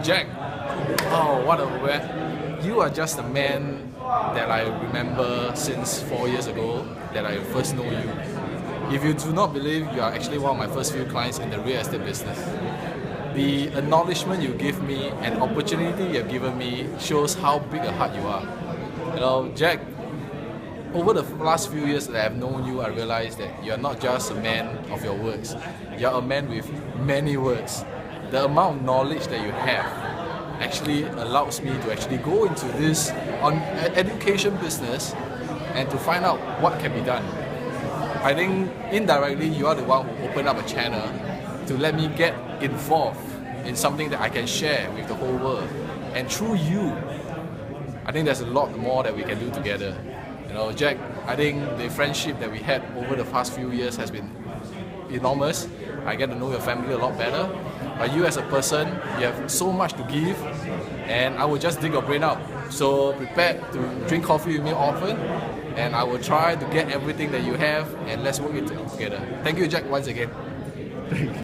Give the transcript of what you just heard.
Jack, oh, what a man. You are just the man that I remember since 4 years ago that I first know you. If you do not believe, you are actually one of my first few clients in the real estate business. The acknowledgement you give me and opportunity you have given me shows how big a heart you are. You know, Jack, over the last few years that I have known you, I realized that you are not just a man of your words. You are a man with many words. The amount of knowledge that you have actually allows me to actually go into this education business and to find out what can be done. I think indirectly you are the one who opened up a channel to let me get involved in something that I can share with the whole world. And through you, I think there's a lot more that we can do together. You know, Jack, I think the friendship that we had over the past few years has been enormous. I get to know your family a lot better. But you as a person, you have so much to give, and I will just dig your brain out. So prepare to drink coffee with me often, and I will try to get everything that you have, and let's work it together. Thank you, Jack, once again.